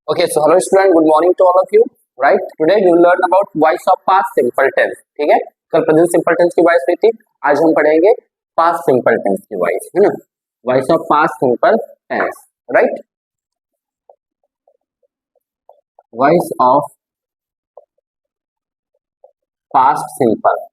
Okay, so hello student, good morning to all of you. Right, today you will learn about voice of past simple tense. ठीक है, कल present simple tense की voice हुई थी, आज हम पढ़ेंगे पास्ट सिंपल टेंस की वॉइस, है ना. Voice of past simple tense, right. Voice of past simple.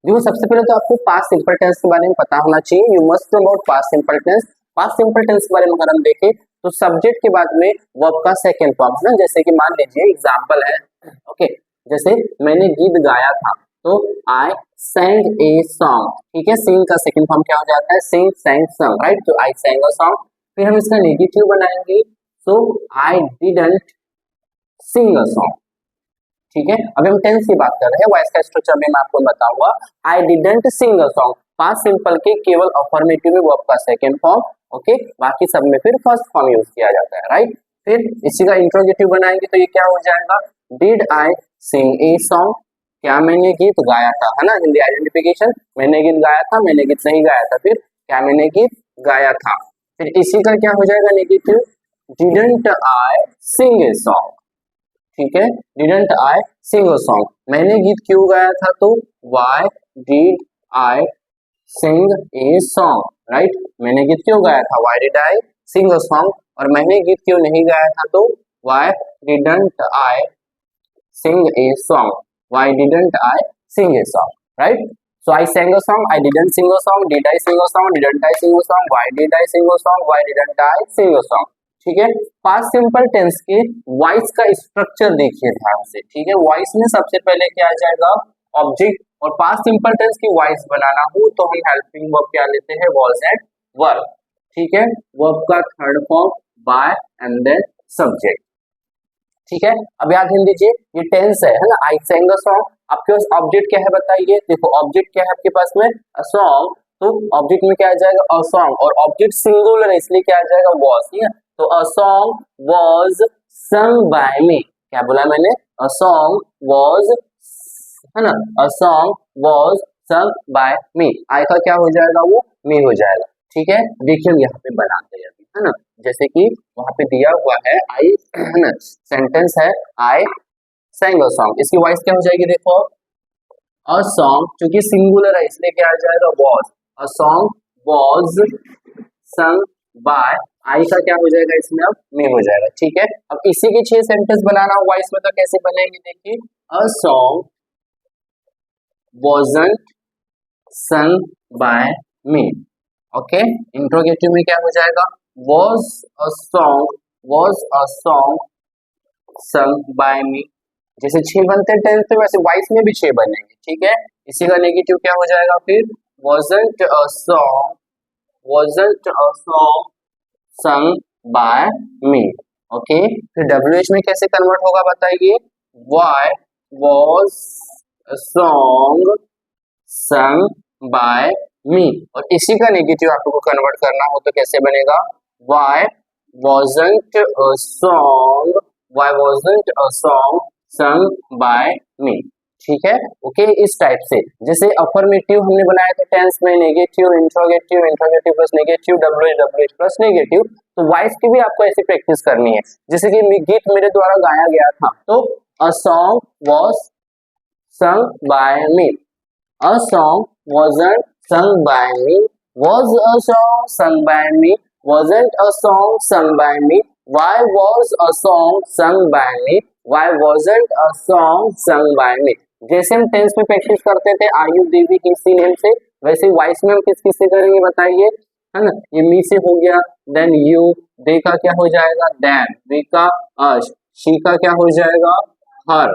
देखो, सबसे पहले तो आपको पास्ट सिंपल टेंस के बारे में पता होना चाहिए. You must know about past simple tense. Past simple tense के बारे में अगर हम देखें तो सब्जेक्ट के बाद में वर्ब का सेकंड फॉर्म है ना. जैसे कि मान लीजिए एग्जांपल है, ओके, जैसे मैंने गीत गाया था तो आई sang ए सॉन्ग. ठीक है, सिंग का सेकंड फॉर्म क्या हो जाता है, सिंग, sang, sung, राइट. तो आई sang अ सॉन्ग. फिर हम इसका नेगेटिव बनाएंगे, सो आई डिडंट सिंग अ सॉन्ग. ठीक है, अभी हम टेंस की बात कर रहे हैं. वॉइस का स्ट्रक्चर भी मैं आपको बताऊंगा. I didn't sing a song, past simple के केवल अफर्मेटिव में वर्ब का सेकंड फॉर्म, ओके, बाकी सब में फिर फर्स्ट फॉर्म यूज किया जाता है, राइट. फिर इसी का इंट्रोगेटिव बनाएंगे तो ये क्या हो जाएगा, did I sing a song, क्या मैंने गीत गाया था, है ना. हिंदी आइडेंटिफिकेशन, मैंने गीत गाया था, मैंने गीत नहीं गाया था, फिर क्या मैंने गीत गाया था. फिर इसी का क्या हो जाएगा negative, didn't I sing a song. ठीक है, didn't I sing a song, मैंने गीत क्यों गाया था, तो why did I sing a song, right. मैंने गीत क्यों गाया था, why did I sing a song. और मैंने गीत क्यों नहीं गाया था, तो why didn't I sing a song, why didn't I sing a song, right. So I sang a song, I didn't sing a song, did I sing a song, didn't I sing a song, why did I sing a song, why didn't I sing a song. ठीक है, past simple tense के voice का structure देखिए ध्यान से. ठीक है, voice में सबसे पहले क्या आ जाएगा, ऑब्जेक्ट. और पास्ट सिंपल टेंस की वॉइस बनाना हो तो हम हेल्पिंग वर्ब क्या लेते हैं, वॉज एंड वर्ब. ठीक है, वर्ब का third form by and then subject. ठीक है, अब याद हिंदी दीजिए, ये टेंस है ना. आई sang a song, आपके पास ऑब्जेक्ट क्या है बताइए. देखो ऑब्जेक्ट क्या है आपके पास में, अ सॉन्ग. तो ऑब्जेक्ट में क्या आ जाएगा, अ सॉन्ग, और ऑब्जेक्ट सिंगुलर है इसलिए क्या आ जाएगा, वॉज. ठीक है, तो a song was sung by me. क्या बोला मैंने, अ सॉन्ग वॉज, है ना, a song was sung by me. I का क्या हो जाएगा, वो मी हो जाएगा. ठीक है, देखिए हम यहाँ पे बनाते हैं अभी, है ना. जैसे कि वहां पे दिया हुआ है आई, है ना, सेंटेंस है आई sang a song, इसकी वॉइस क्या हो जाएगी, देखो अ सॉन्ग, क्योंकि सिंगुलर है इसलिए क्या आ जाएगा, was. A song was sung by, I का क्या हो जाएगा इसमें, अब में हो जाएगा. ठीक है, अब इसी के 6 सेंटेंस बनाना हो वॉइस में तो कैसे बनेंगे, देखिए a song wasn't sung by me. Okay, interrogative में क्या हो जाएगा, was a song sung by me. जैसे 6 बनते हैं टेंस में, वैसे वॉइस में भी 6 बनेंगे. ठीक है, इसी का नेगेटिव क्या हो जाएगा, फिर wasn't a song sung by me. Okay, फिर WH में कैसे कन्वर्ट होगा बताइए, why was a song sung by me. और इसी का नेगेटिव आपको कन्वर्ट करना हो तो कैसे बनेगा, why wasn't a song sung by me. ठीक है, ओके, इस टाइप से. जैसे अफर्मेटिव हमने बनाया था टेंस में, negative, interrogative plus negative, WH plus negative. तो वॉइस की भी आपको ऐसी प्रैक्टिस करनी है. जैसे कि गीत मेरे द्वारा गाया गया था, तो a song was sung by me. A song wasn't sung by me. Was a song sung by me. Wasn't a song sung by me. Why was a song sung by me? Why wasn't a song sung by me? जैसे हम tense में practice करते थे आयु देवी किसी name से, वैसे voice में हम किस किस से करेंगे बताइए, है ना. ये मी से हो गया, देन यू, दे का क्या हो जाएगा, देम, वी का अश, शी का क्या हो जाएगा, हर,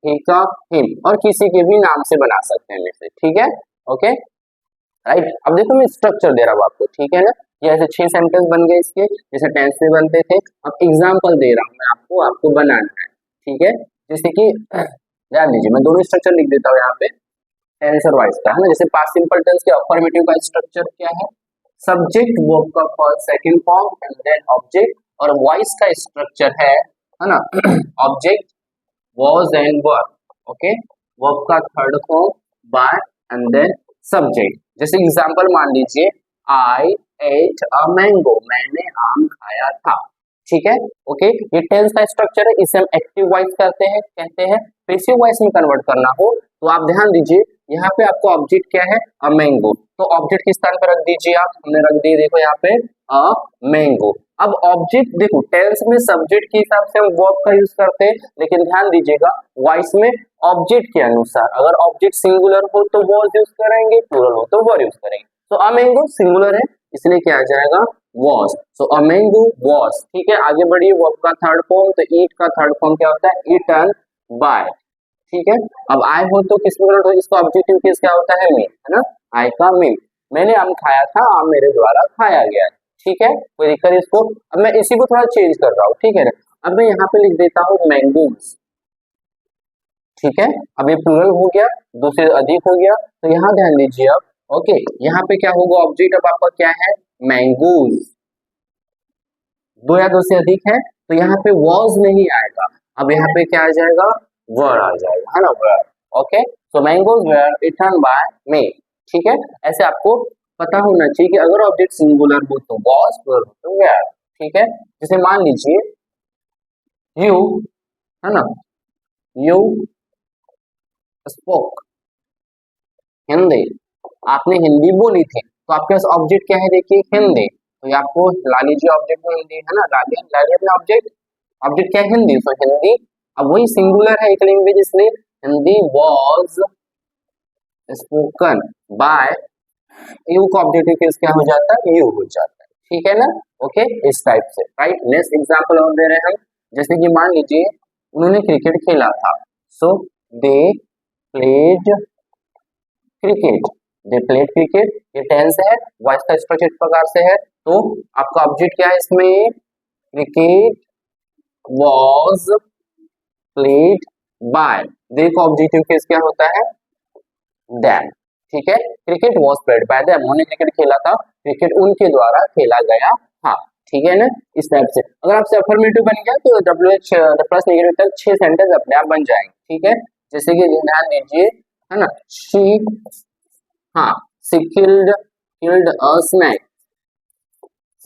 ही का हिम, और किसी के भी नाम से बना सकते हैं इसे. ठीक है, ओके, राइट. अब देखो मैं स्ट्रक्चर दे रहा हूँ आपको, ठीक है ना. ये ऐसे 6 सेंटेंस बन गए इसके, जैसे टेंस में बनते थे. अब एग्जांपल दे रहा हूँ मैं आपको बनाना है. ठीक है, जैसे कि ध्यान दीजिए, मैं दोनों स्ट्रक्चर लिख देता हूँ यहाँ पे, टेंस और वॉइस का, है ना. जैसे पास्ट सिंपल टेंस के अफर्मेटिव का स्ट्रक्चर क्या है, सब्जेक्ट वर्ब का first second form and then object. और वॉइस का स्ट्रक्चर है ना, object was and were. Okay, verb का third form by and then subject. जैसे एग्जांपल मान लीजिए, आई एट अ मैंगो, मैंने आम खाया था. ठीक है। ओके, ये टेंस का स्ट्रक्चर है, इसे हम एक्टिव वॉइस कहते हैं। पैसिव वॉइस में कन्वर्ट करना हो तो आप ध्यान दीजिए, यहाँ पे आपको ऑब्जेक्ट क्या है, अ मैंगो। तो ऑब्जेक्ट किस स्थान पर रख दीजिए आप, हमने रख दिए, देखो यहाँ पे अ मैंगो। अब ऑब्जेक्ट देखो, टेंस में सब्जेक्ट के हिसाब से हम वर्ब का यूज करते हैं, लेकिन ध्यान दीजिएगा वॉइस में ऑब्जेक्ट के अनुसार, अगर ऑब्जेक्ट सिंगुलर हो तो वॉज यूज करेंगे, प्लूरल हो तो वर यूज करेंगे। तो अ मैंगो सिंगुलर है, इसलिए क्या आ जाएगा, was. So a mango was. ठीक है, आगे बढ़िए, वर्ब का थर्ड फॉर्म, तो ईट का थर्ड फॉर्म क्या होता है, ईटन बाय। ठीक है, अब आई हो तो किस में कन्वर्ट हो, इसका ऑब्जेक्टिव केस क्या होता है, मी, है ना, आई का मी। मैंने आम खाया था, आम मेरे द्वारा खाया गया। ठीक है, कोई दिक्कत इसको। अब मैं इसी को थोड़ा चेंज कर रहा हूँ, ठीक है ना। अब मैं यहाँ पे लिख देता हूँ मैंगोज। ठीक है, अब ये प्लूरल हो गया, दो से अधिक हो गया, तो यहाँ ध्यान दीजिए अब। ओके, यहाँ पे क्या होगा, ऑब्जेक्ट अब आपका क्या है, मैंगोज। दो या दो से अधिक है तो यहाँ पे वॉज नहीं आएगा, अब यहाँ पे क्या आ जाएगा, वर आ जाएगा, है ना, were. Okay, so mangoes were eaten by me. ठीक है, ऐसे आपको पता होना चाहिए कि अगर ऑब्जेक्ट सिंगुलर हो तो वॉज, वर हो तो वेयर। ठीक है, जैसे मान लीजिए यू, है ना, यू स्पोक हिंदी, आपने हिंदी बोली थी, तो आपके पास ऑब्जेक्ट क्या है, देखिए हिंदी, तो ये आपको ला लीजिए ऑब्जेक्ट में हिंदी, है ना, ला लिया अपना ऑब्जेक्ट। ऑब्जेक्ट क्या है, हिंदी, तो हिंदी। अब वही सिंगुलर है एक लैंग्वेज, इसलिए Hindi was spoken by you का ऑब्जेक्टिव केस क्या हो जाता है, यू हो जाता है। ठीक है ना, ओके, इस टाइप से, राइट। नेक्स्ट एग्जांपल और दे रहे हैं हम, जैसे कि मान लीजिए उन्होंने क्रिकेट खेला था, so they played cricket, they played cricket, ये टेंस है, वॉइस का स्ट्रक्चर इस प्रकार से है, तो आपका ऑब्जेक्ट क्या है इसमें, क्रिकेट वॉज प्लेड बाय, देखो ऑब्जेक्टिव केस क्या होता है, देम। ठीक है, cricket was played by them, उन्होंने क्रिकेट खेला था, क्रिकेट उनके द्वारा खेला गया था। ठीक है ना, इस टाइप से। अगर आपसे अफर्मेटिव बन गया तो WH प्लस नेगेटिव तक 6 सेंटेंस अपने आप बन जाएंगे। ठीक है, जैसे कि ध्यान दीजिए, है ना, शी, हाँ, she killed a snake,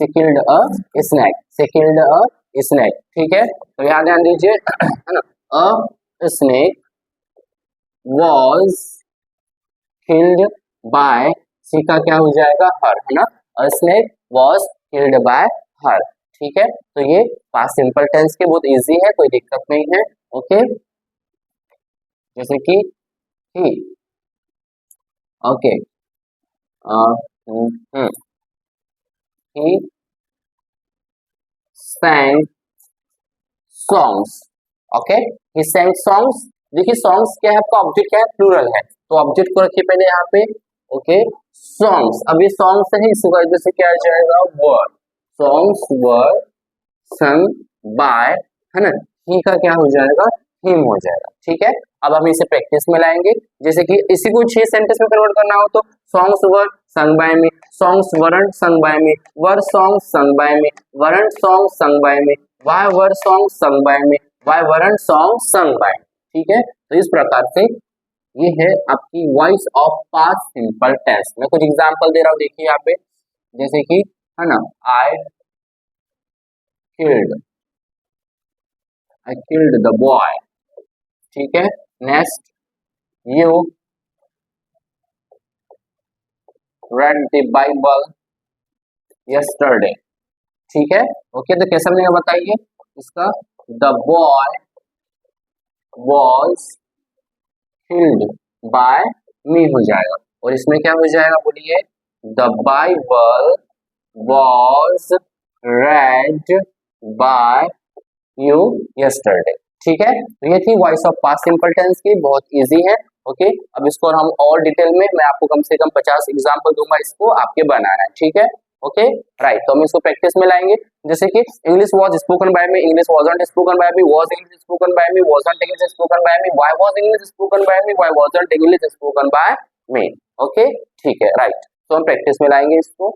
she killed a snake, she killed a snake. ठीक है, तो यहाँ ध्यान दीजिए, है ना, a snake was killed by, she का क्या हो जाएगा, हर, है ना, a snake was killed by her. ठीक है, तो ये पास्ट सिंपल टेंस के बहुत इजी है, कोई दिक्कत नहीं है। ओके, जैसे कि ही, ओके, ही sang songs। ओके, ही sang songs। देखिए सॉन्ग्स क्या है, आपका ऑब्जेक्ट क्या है, प्लूरल है, तो ऑब्जेक्ट को रखिए पहले यहाँ पे। ओके, सॉन्ग्स, अब ये सॉन्ग्स है, इसकी वजह से क्या आ जाएगा, वर, सॉन्ग्स वर सन बाय, है ना, ही का क्या हो जाएगा, हिम हो जाएगा। ठीक है, अब हम इसे प्रैक्टिस में लाएंगे, जैसे कि इसी को 6 सेंटेंस में कन्वर्ट करना हो तो songs were sung by me, songs weren't sung by me, were songs sung by me, weren't songs sung by me, why were songs sung by me, why weren't songs sung by. ठीक है, तो इस प्रकार से ये है आपकी voice of past simple tense. मैं कुछ एग्जांपल दे रहा हूँ, देखिए यहाँ पे, जैसे कि, है ना, killed I killed the boy। ठीक है, next, you read the Bible yesterday। ठीक है, ओके, तो कैसा बनेगा बताइए इसका, the boy was killed by me हो जाएगा, और इसमें क्या हो जाएगा बोलिए, the Bible was read by you yesterday। ठीक है, तो ये थी voice of past simple tense की, बहुत इजी है। ओके, अब इसको हम और डिटेल में, मैं आपको कम से कम 50 एग्जांपल दूंगा, इसको आपके बनाना है। ठीक है, ओके, राइट, तो हम इसको प्रैक्टिस में लाएंगे, जैसे कि English was spoken by me, English wasn't spoken by me, was English spoken by me, wasn't English spoken by me, why was English spoken by me, why wasn't English spoken by me. Okay, ठीक है, right, तो हम practice में लाएंगे इसको।